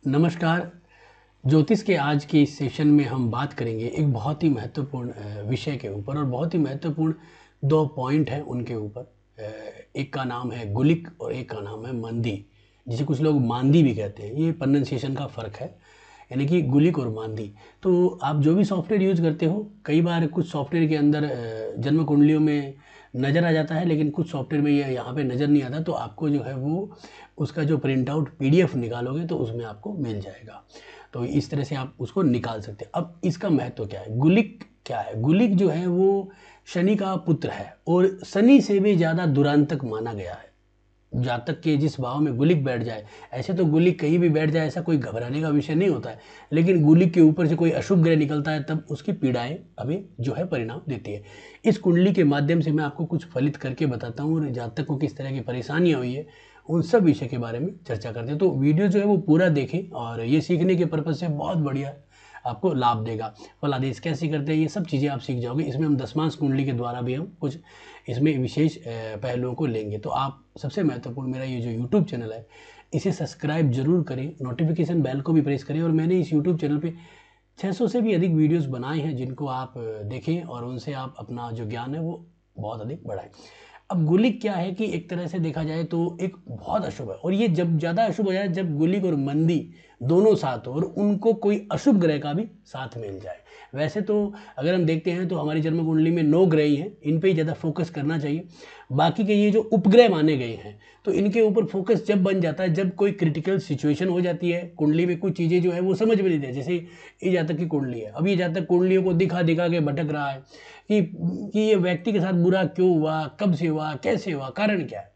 नमस्कार। ज्योतिष के आज के इस सेशन में हम बात करेंगे एक बहुत ही महत्वपूर्ण विषय के ऊपर और बहुत ही महत्वपूर्ण दो पॉइंट हैं उनके ऊपर। एक का नाम है गुलिक और एक का नाम है मंदी, जिसे कुछ लोग मांदी भी कहते हैं। ये प्रोनाउंसिएशन का फ़र्क है, यानी कि गुलिक और मांदी। तो आप जो भी सॉफ्टवेयर यूज़ करते हो, कई बार कुछ सॉफ्टवेयर के अंदर जन्म कुंडलियों में नज़र आ जाता है, लेकिन कुछ सॉफ्टवेयर में ये यहाँ पे नज़र नहीं आता। तो आपको जो है वो उसका जो प्रिंट आउट PDF निकालोगे तो उसमें आपको मिल जाएगा। तो इस तरह से आप उसको निकाल सकते हैं। अब इसका महत्व क्या है? गुलिक क्या है? गुलिक जो है वो शनि का पुत्र है और शनि से भी ज़्यादा दुरांतक माना गया है। जातक के जिस भाव में गुलिक बैठ जाए, ऐसे तो गुलिक कहीं भी बैठ जाए ऐसा कोई घबराने का विषय नहीं होता है, लेकिन गुलिक के ऊपर से कोई अशुभ ग्रह निकलता है तब उसकी पीड़ाएं हमें जो है परिणाम देती है। इस कुंडली के माध्यम से मैं आपको कुछ फलित करके बताता हूँ और जातक को किस तरह की परेशानियाँ हुई है उन सब विषय के बारे में चर्चा करते हैं। तो वीडियो जो है वो पूरा देखें और ये सीखने के पर्पज़ से बहुत बढ़िया आपको लाभ देगा। फल आदेश कैसे करते हैं ये सब चीज़ें आप सीख जाओगे। इसमें हम दशमांश कुंडली के द्वारा भी हम कुछ इसमें विशेष पहलुओं को लेंगे। तो आप सबसे महत्वपूर्ण मेरा ये जो यूट्यूब चैनल है इसे सब्सक्राइब जरूर करें, नोटिफिकेशन बेल को भी प्रेस करें। और मैंने इस यूट्यूब चैनल पे 600 से भी अधिक वीडियोस बनाए हैं जिनको आप देखें और उनसे आप अपना जो ज्ञान है वो बहुत अधिक बढ़ाएं। अब गुलिक क्या है कि एक तरह से देखा जाए तो एक बहुत अशुभ है, और ये जब ज़्यादा अशुभ हो जाए जब गुलिक और मंदी दोनों साथ हो और उनको कोई अशुभ ग्रह का भी साथ मिल जाए। वैसे तो अगर हम देखते हैं तो हमारी जन्म कुंडली में 9 ग्रह ही हैं, इन पे ही ज़्यादा फोकस करना चाहिए। बाकी के ये जो उपग्रह माने गए हैं तो इनके ऊपर फोकस जब बन जाता है जब कोई क्रिटिकल सिचुएशन हो जाती है, कुंडली में कुछ चीज़ें जो है वो समझ में नहीं आती। जैसे ये जातक की कुंडली है, अब ये जातक कुंडलियों को दिखा दिखा के भटक रहा है कि ये व्यक्ति के साथ बुरा क्यों हुआ, कब से हुआ, कैसे हुआ, कारण क्या है।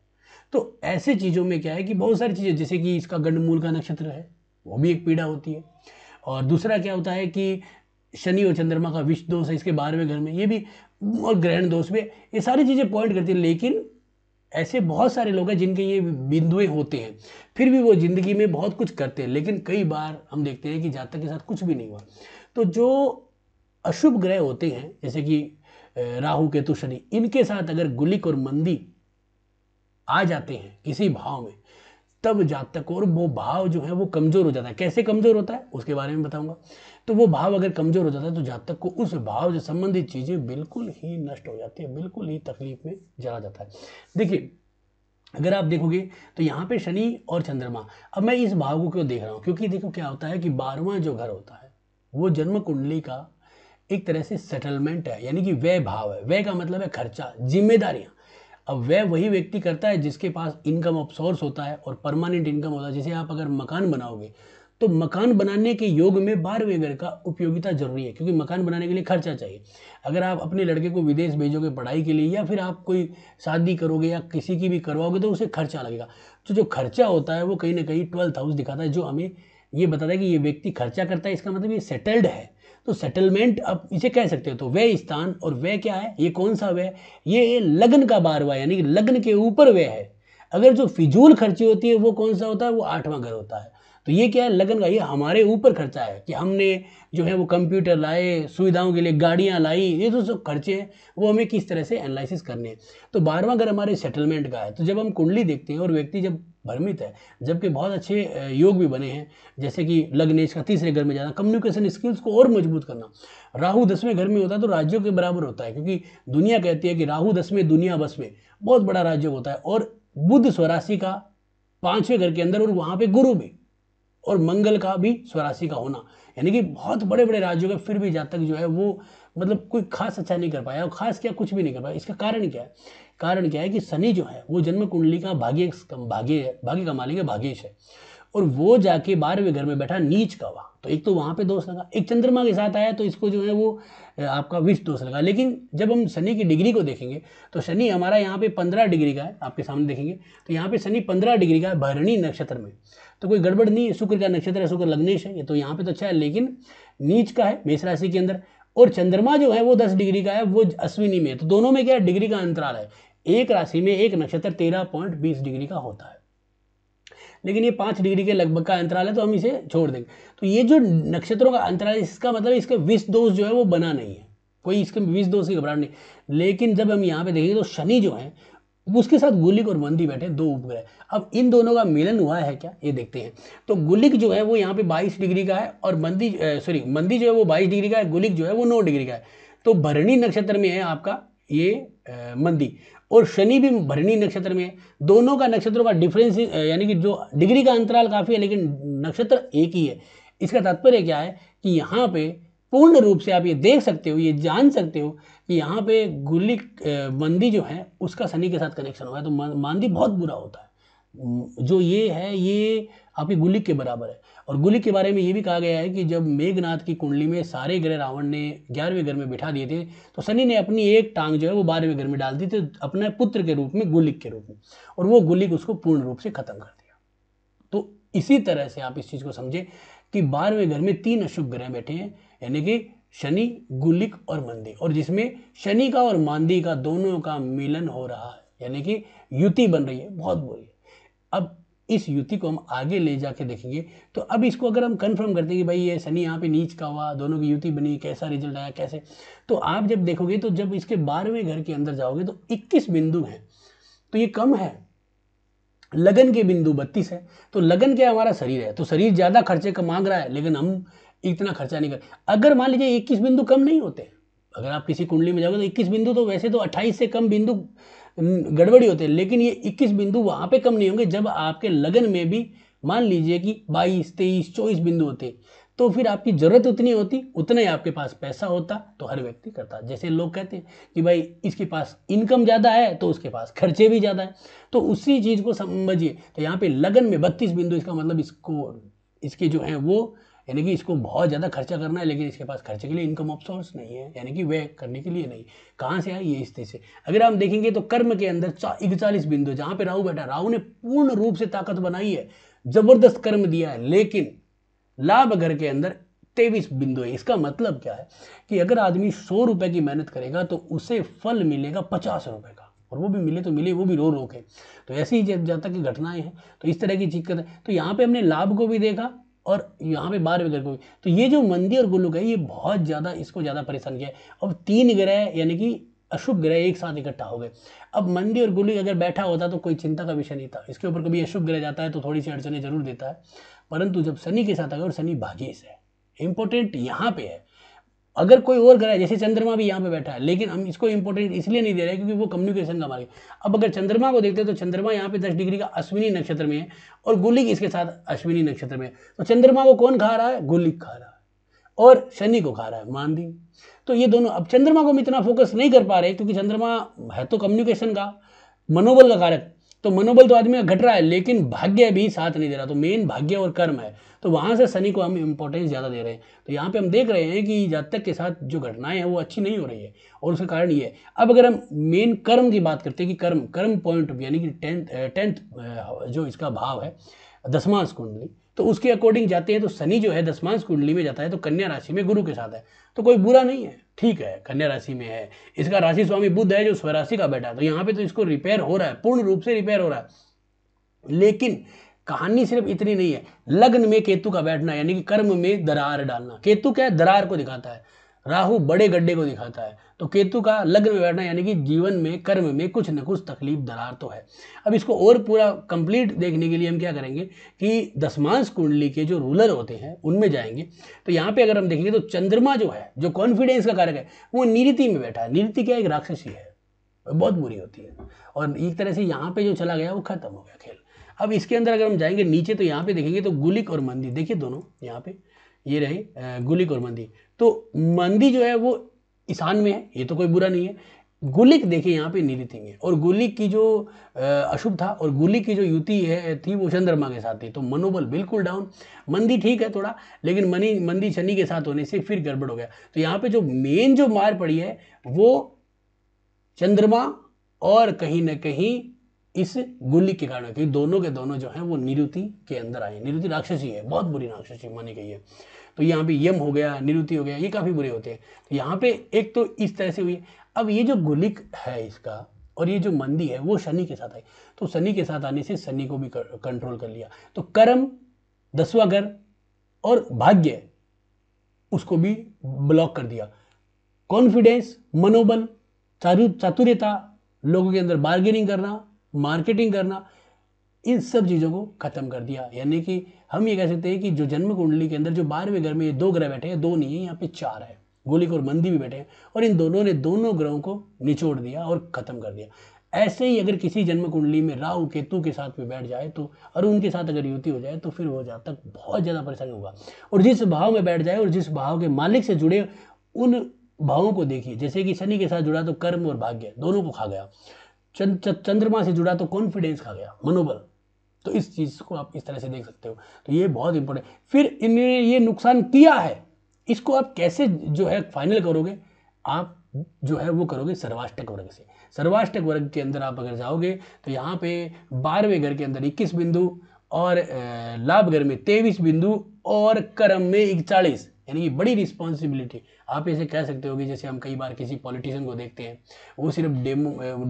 तो ऐसे चीज़ों में क्या है कि बहुत सारी चीज़ें, जैसे कि इसका गंडमूल का नक्षत्र है, वो भी एक पीड़ा होती है। और दूसरा क्या होता है कि शनि और चंद्रमा का विष दोष है इसके 12वें घर में, ये भी, और ग्रहण दोष में, ये सारी चीज़ें पॉइंट करती है। लेकिन ऐसे बहुत सारे लोग हैं जिनके ये बिंदुएं होते हैं, फिर भी वो जिंदगी में बहुत कुछ करते हैं, लेकिन कई बार हम देखते हैं कि जातक के साथ कुछ भी नहीं हुआ। तो जो अशुभ ग्रह होते हैं जैसे कि राहु केतु शनि, इनके साथ अगर गुलिक और मंदी आ जाते हैं किसी भाव में, तब जातक और वो भाव जो है वो कमजोर हो जाता है। कैसे कमजोर होता है उसके बारे में बताऊंगा। तो वो भाव अगर कमजोर हो जाता है तो जातक को उस भाव से संबंधित चीजें बिल्कुल ही नष्ट हो जाती है, बिल्कुल ही तकलीफ में चला जाता है। देखिए, अगर आप देखोगे तो यहाँ पे शनि और चंद्रमा, अब मैं इस भाव को क्यों देख रहा हूँ, क्योंकि देखो क्या होता है कि 12वां जो घर होता है वो जन्म कुंडली का एक तरह से सेटलमेंट है, यानी कि व्यय भाव है। व्यय का मतलब है खर्चा, जिम्मेदारियां। अब व्यय वही व्यक्ति करता है जिसके पास इनकम ऑफ सोर्स होता है और परमानेंट इनकम होता है। जैसे आप अगर मकान बनाओगे तो मकान बनाने के योग में 12वें घर का उपयोगिता जरूरी है, क्योंकि मकान बनाने के लिए खर्चा चाहिए। अगर आप अपने लड़के को विदेश भेजोगे पढ़ाई के लिए, या फिर आप कोई शादी करोगे या किसी की भी करवाओगे, तो उसे खर्चा लगेगा। तो जो खर्चा होता है वो कहीं ना कहीं 12th हाउस दिखाता है, जो हमें ये बताता है कि ये व्यक्ति खर्चा करता है, इसका मतलब ये सेटल्ड है। तो सेटलमेंट आप इसे कह सकते हो। तो व्यय स्थान, और व्यय क्या है, ये कौन सा व्यय, ये लग्न का 12वां, यानी कि लग्न के ऊपर व्यय है। अगर जो फिजूल खर्ची होती है वो कौन सा होता है, वो 8वां घर होता है। तो ये क्या है, लगन का, ये हमारे ऊपर खर्चा है कि हमने जो है वो कंप्यूटर लाए, सुविधाओं के लिए गाड़ियां लाई, ये तो सब खर्चे हैं, वो हमें किस तरह से एनालिसिस करने हैं। तो 12वां घर हमारे सेटलमेंट का है। तो जब हम कुंडली देखते हैं और व्यक्ति जब भ्रमित है, जबकि बहुत अच्छे योग भी बने हैं, जैसे कि लग्नेश का 3रे घर में जाना, कम्युनिकेशन स्किल्स को और मजबूत करना। राहु 10वें घर में होता है तो राज्यों के बराबर होता है, क्योंकि दुनिया कहती है कि राहु 10वें दुनिया 10वें, बहुत बड़ा राज्य होता है। और बुध स्वराशि का 5वें घर के अंदर, और वहां पे गुरु भी, और मंगल का भी स्वराशि का होना, यानी कि बहुत बड़े बड़े राज्यों के, फिर भी जातक जो है वो मतलब कोई खास अच्छा नहीं कर पाया, और खास क्या, कुछ भी नहीं कर पाया। इसका कारण क्या है, कारण क्या है कि शनि जो है वो जन्म कुंडली का भाग्य का मालिक है, भाग्येश है, और वो जाके 12वें घर में बैठा नीच का हुआ। तो एक तो वहां पे दोष लगा, एक चंद्रमा के साथ आया तो इसको जो है वो आपका विष दोष लगा। लेकिन जब हम शनि की डिग्री को देखेंगे तो शनि हमारा यहाँ पे 15 डिग्री का है, आपके सामने देखेंगे तो यहाँ पे शनि 15 डिग्री का है, भरणी नक्षत्र में। तो कोई गड़बड़ नहीं है, शुक्र का नक्षत्र है, शुक्र लग्नेश है, ये तो यहाँ पे तो अच्छा है, लेकिन नीच का है मेष राशि के अंदर। और चंद्रमा जो है वो 10 डिग्री का है, वो अश्विनी में है। तो दोनों में क्या डिग्री का अंतराल है, एक राशि में एक नक्षत्र 13.20 डिग्री का होता है, लेकिन ये 5 डिग्री के लगभग का अंतराल है, तो हम इसे छोड़ देंगे। तो ये जो नक्षत्रों का अंतराल है, इसका मतलब इसका विष दोष जो है वो बना नहीं है, कोई इसके विष दोष की घबराहट नहीं। लेकिन जब हम यहाँ पे देखेंगे तो शनि जो है उसके साथ गुलिक और मंदी बैठे, दो उपग्रह। अब इन दोनों का मिलन हुआ है क्या, ये देखते हैं। तो गुलिक जो है वो यहाँ पे 22 डिग्री का है, और मंदी मंदी जो है वो 22 डिग्री का है, गुलिक जो है वो 9 डिग्री का है। तो भरणी नक्षत्र में है आपका ये मंदी, और शनि भी भरणी नक्षत्र में है। दोनों का नक्षत्रों का डिफरेंस यानी कि जो डिग्री का अंतराल काफी है, लेकिन नक्षत्र एक ही है। इसका तात्पर्य क्या है कि यहाँ पे पूर्ण रूप से आप ये देख सकते हो, ये जान सकते हो कि यहाँ पे गुलिक मंदी जो है उसका शनि के साथ कनेक्शन हुआ है, तो मांदी बहुत बुरा होता है। जो ये है ये आपकी गुलिक के बराबर है। और गुलिक के बारे में ये भी कहा गया है कि जब मेघनाथ की कुंडली में सारे ग्रह रावण ने 11वें घर में बिठा दिए थे, तो शनि ने अपनी एक टांग जो है वो 12वें घर में डाल दी थी, अपने पुत्र के रूप में, गुलिक के रूप में, और वो गुलिक उसको पूर्ण रूप से खत्म कर दिया। तो इसी तरह से आप इस चीज को समझे कि 12वें घर में 3 अशुभ ग्रह बैठे हैं, यानी कि शनि, गुलिक और मंदी, और जिसमें शनि का और मांदी का दोनों का मिलन हो रहा है, यानी कि युति बन रही है, बहुत बुरी। अब इस युति को हम आगे ले जाके देखेंगे। तो अब इसको अगर हम कंफर्म करते हैं कि भाई ये शनि यहाँ पे नीच का हुआ, दोनों की युति बनी, कैसा रिजल्ट आया, कैसे, तो आप जब देखोगे तो जब इसके 12वें घर के अंदर जाओगे तो 21 बिंदु हैं, तो ये कम है। लगन के बिंदु 32 है, तो लगन क्या हमारा शरीर है, तो शरीर ज्यादा खर्चे का मांग रहा है, लेकिन हम इतना खर्चा नहीं कर। अगर मान लीजिए 21 बिंदु कम नहीं होते, अगर आप किसी कुंडली में जाओगे तो 21 बिंदु, तो वैसे तो 28 से कम बिंदु गड़बड़ी होते हैं, लेकिन ये 21 बिंदु वहां पे कम नहीं होंगे जब आपके लगन में भी मान लीजिए कि 22, 23, 24 बिंदु होते, तो फिर आपकी जरूरत उतनी होती, उतना ही आपके पास पैसा होता, तो हर व्यक्ति करता। जैसे लोग कहते हैं कि भाई इसके पास इनकम ज्यादा है तो उसके पास खर्चे भी ज्यादा है, तो उसी चीज को समझिए। तो यहाँ पे लगन में 32 बिंदु, इसका मतलब इसको, इसके जो है वो, यानी कि इसको बहुत ज़्यादा खर्चा करना है, लेकिन इसके पास खर्चे के लिए इनकम ऑफ सोर्स नहीं है, यानी कि व्यय करने के लिए नहीं। कहाँ से आई ये स्थिति से। अगर हम देखेंगे तो कर्म के अंदर 41 बिंदु, जहाँ पे राहु बैठा, राहु ने पूर्ण रूप से ताकत बनाई है, जबरदस्त कर्म दिया है, लेकिन लाभ घर के अंदर 23 बिंदु है। इसका मतलब क्या है कि अगर आदमी 100 रुपए की मेहनत करेगा तो उसे फल मिलेगा 50 रुपए का, और वो भी मिले तो मिले, वो भी रो रो के। तो ऐसी ही जातक की घटनाएं हैं, तो इस तरह की दिक्कत है। तो यहाँ पे हमने लाभ को भी देखा और यहाँ पे 12वें ग्रह को भी। तो ये जो मंदी और गुलुक है, ये बहुत ज्यादा, इसको ज्यादा परेशान किया है। अब 3 ग्रह यानी कि अशुभ ग्रह एक साथ इकट्ठा हो गए। अब मंदी और गुलिक अगर बैठा होता तो कोई चिंता का विषय नहीं था। इसके ऊपर कभी अशुभ ग्रह जाता है तो थोड़ी सी अड़चने जरूर देता है, परंतु जब शनि के साथ आ गया, और शनि भाग्येश है, इंपॉर्टेंट यहाँ पे है। अगर कोई और ग्रह, जैसे चंद्रमा भी यहाँ पे बैठा है, लेकिन हम इसको इंपॉर्टेंट इसलिए नहीं दे रहे क्योंकि वो कम्युनिकेशन का मार्ग। अब अगर चंद्रमा को देखते हैं तो चंद्रमा यहाँ पे 10 डिग्री का अश्विनी नक्षत्र में है, और गुलिक इसके साथ अश्विनी नक्षत्र में है। तो चंद्रमा को कौन खा रहा है, गुलिक खा रहा है, और शनि को खा रहा है मांदी। तो ये दोनों, अब चंद्रमा को हम इतना फोकस नहीं कर पा रहे क्योंकि चंद्रमा है तो कम्युनिकेशन का, मनोबल का कारक। तो मनोबल तो आदमी का घट रहा है, लेकिन भाग्य भी साथ नहीं दे रहा। तो मेन भाग्य और कर्म है, तो वहां से शनि को हम इंपॉर्टेंस ज्यादा दे रहे हैं। तो यहाँ पे हम देख रहे हैं कि जातक के साथ जो घटनाएं हैं वो अच्छी नहीं हो रही है, और उसका कारण ये है। अब अगर हम मेन कर्म की बात करते हैं कि कर्म कर्म पॉइंट यानी कि टेंथ जो इसका भाव है, दसमांश कुंडली, तो उसके अकॉर्डिंग जाते हैं। तो शनि जो है दसमांश कुंडली में जाता है, तो कन्या राशि में गुरु के साथ है, तो कोई बुरा नहीं है, ठीक है, कन्या राशि में है। इसका राशि स्वामी बुध है जो स्वराशि का बैठा है, तो यहाँ पे तो इसको रिपेयर हो रहा है, पूर्ण रूप से रिपेयर हो रहा है। लेकिन कहानी सिर्फ इतनी नहीं है। लग्न में केतु का बैठना यानी कि कर्म में दरार डालना। केतु क्या है, दरार को दिखाता है, राहु बड़े गड्ढे को दिखाता है। तो केतु का लग्न में बैठना यानी कि जीवन में, कर्म में कुछ न कुछ तकलीफ, दरार तो है। अब इसको और पूरा कंप्लीट देखने के लिए हम क्या करेंगे कि दसमांश कुंडली के जो रूलर होते हैं उनमें जाएंगे। तो यहाँ पे अगर हम देखेंगे तो चंद्रमा जो है, जो कॉन्फिडेंस का कारक है, वो निरति में बैठा है। निरति क्या, एक राक्षसी है, बहुत बुरी होती है, और एक तरह से यहाँ पे जो चला गया वो खत्म हो गया खेल। अब इसके अंदर अगर हम जाएंगे नीचे, तो यहाँ पे देखेंगे तो गुलिक और मंदी, देखिए दोनों यहाँ पे ये रहे गुलिक और मंदी। तो मंदी जो है वो ईशान में है, ये तो कोई बुरा नहीं है। गुलिक देखिए यहाँ पे निरति में, और गुलिक की जो अशुभ था, और गुलिक की जो युति है थी वो चंद्रमा के साथ थी, तो मनोबल बिल्कुल डाउन। मंदी ठीक है थोड़ा, लेकिन मंदी शनि के साथ होने से फिर गड़बड़ हो गया। तो यहाँ पे जो मेन जो मार पड़ी है वो चंद्रमा, और कहीं ना कहीं इस गुलिक के कारण, क्योंकि दोनों के दोनों जो हैं वो निरुति के अंदर आए। निरुति राक्षसी है, बहुत बुरी राक्षसी मानी गई है। तो यहाँ पे यम हो गया, निरुति हो गया, ये काफी बुरे होते हैं। तो यहाँ पे एक तो इस तरह से हुई। अब ये जो गुलिक है इसका, और ये जो मंदी है वो शनि के साथ आई, तो शनि के साथ आने से शनि को भी कंट्रोल कर लिया। तो कर्म, 10वां घर और भाग्य उसको भी ब्लॉक कर दिया। कॉन्फिडेंस, मनोबल, चातुर्यता, लोगों के अंदर बार्गेनिंग करना, मार्केटिंग करना, इन सब चीज़ों को खत्म कर दिया। यानी कि हम ये कह सकते हैं कि जो जन्म कुंडली के अंदर जो 12वें घर में ये 2 ग्रह बैठे हैं, 2 नहीं है, यहाँ पे 4 है, गुलिक और मंदी भी बैठे हैं, और इन दोनों ने दोनों ग्रहों को निचोड़ दिया और खत्म कर दिया। ऐसे ही अगर किसी जन्म कुंडली में राहु केतु के साथ में बैठ जाए तो, और उनके साथ अगर युति हो जाए, तो फिर वो जातक बहुत ज़्यादा परेशानी होगा। और जिस भाव में बैठ जाए और जिस भाव के मालिक से जुड़े उन भावों को देखिए, जैसे कि शनि के साथ जुड़ा तो कर्म और भाग्य दोनों को खा गया, चंद्रमा से जुड़ा तो कॉन्फिडेंस खा गया, मनोबल। तो इस चीज़ को आप इस तरह से देख सकते हो। तो ये बहुत इंपॉर्टेंट। फिर इन्होंने ये नुकसान किया है, इसको आप कैसे जो है फाइनल करोगे, आप जो है वो करोगे सर्वाष्टक वर्ग से। सर्वाष्टक वर्ग के अंदर आप अगर जाओगे तो यहाँ पे 12वें घर के अंदर 21 बिंदु, और लाभ घर में 23 बिंदु, और कर्म में 41, यानी कि बड़ी रिस्पॉन्सिबिलिटी। आप ऐसे कह सकते हो कि जैसे हम कई बार किसी पॉलिटिशियन को देखते हैं, वो सिर्फ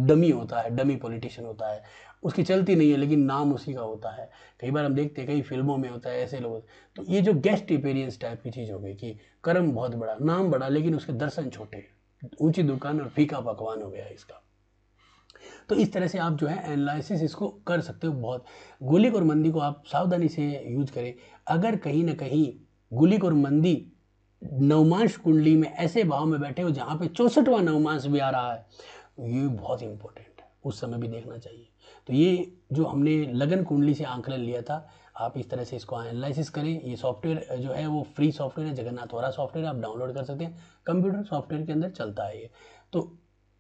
डमी होता है, डमी पॉलिटिशियन होता है, उसकी चलती नहीं है लेकिन नाम उसी का होता है। कई बार हम देखते हैं कई फिल्मों में होता है ऐसे लोग। तो ये जो गेस्ट अपीयरेंस टाइप की चीज़ हो गई कि कर्म बहुत बड़ा, नाम बड़ा, लेकिन उसके दर्शन छोटे, ऊंची दुकान और फीका पकवान हो गया इसका। तो इस तरह से आप जो है एनालिसिस इसको कर सकते हो। बहुत गुलिक और मंदी को आप सावधानी से यूज करें। अगर कहीं ना कहीं गुलिक और मंदी नवमांश कुंडली में ऐसे भाव में बैठे हो जहाँ पे 64वां नवमांश भी आ रहा है, ये बहुत इंपॉर्टेंट है, उस समय भी देखना चाहिए। तो ये जो हमने लगन कुंडली से आंकलन लिया था, आप इस तरह से इसको एनालिसिस करें। ये सॉफ्टवेयर जो है वो फ्री सॉफ्टवेयर है, जगन्नाथ वोरा सॉफ्टवेयर, आप डाउनलोड कर सकते हैं, कंप्यूटर सॉफ्टवेयर के अंदर चलता है ये। तो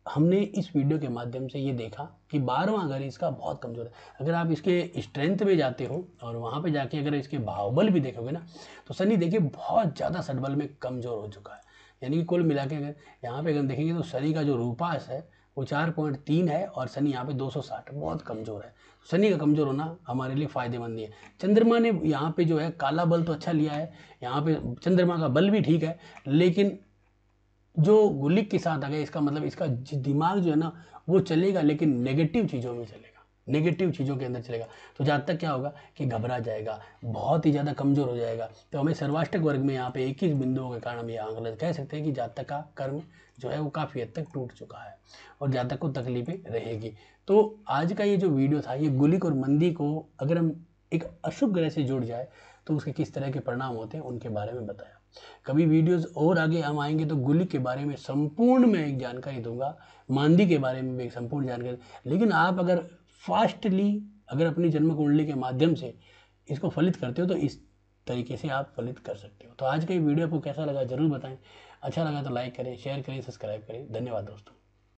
हमने इस वीडियो के माध्यम से ये देखा कि 12वां घर इसका बहुत कमज़ोर है। अगर आप इसके स्ट्रेंथ में जाते हो और वहाँ पे जाके अगर इसके बाहुबल भी देखोगे ना, तो शनि देखिए बहुत ज़्यादा सटबल में कमज़ोर हो चुका है। यानी कि कुल मिला के अगर यहाँ पे अगर देखेंगे तो शनि का जो रूपास है वो 4.3 है, और शनि यहाँ पे 260, बहुत कमज़ोर है। शनि का कमज़ोर होना हमारे लिए फ़ायदेमंद नहीं है। चंद्रमा ने यहाँ पे जो है काला बल तो अच्छा लिया है, यहाँ पे चंद्रमा का बल भी ठीक है, लेकिन जो गुलिक के साथ आ गया, इसका मतलब इसका दिमाग जो है ना वो चलेगा, लेकिन नेगेटिव चीज़ों में चलेगा, नेगेटिव चीज़ों के अंदर चलेगा। तो जहाँ तक क्या होगा कि घबरा जाएगा, बहुत ही ज़्यादा कमज़ोर हो जाएगा। तो हमें सर्वाष्टक वर्ग में यहाँ पे 21 बिंदुओं के कारण हम ये आंकलन कह सकते हैं कि जातक का कर्म जो है वो काफ़ी हद तक टूट चुका है और जातक को तकलीफें रहेगी। तो आज का ये जो वीडियो था, ये गुलिक और मंदी को अगर हम एक अशुभ ग्रह से जुड़ जाए तो उसके किस तरह के परिणाम होते हैं उनके बारे में बताया। कभी वीडियोस और आगे हम आएंगे तो गुलिक के बारे में संपूर्ण मैं एक जानकारी दूंगा, मांदी के बारे में भी एक संपूर्ण जानकारी। लेकिन आप अगर फास्टली अगर अपनी जन्म कुंडली के माध्यम से इसको फलित करते हो तो इस तरीके से आप फलित कर सकते हो। तो आज का ये वीडियो आपको कैसा लगा ज़रूर बताएं। अच्छा लगा तो लाइक करें, शेयर करें, सब्सक्राइब करें। धन्यवाद दोस्तों।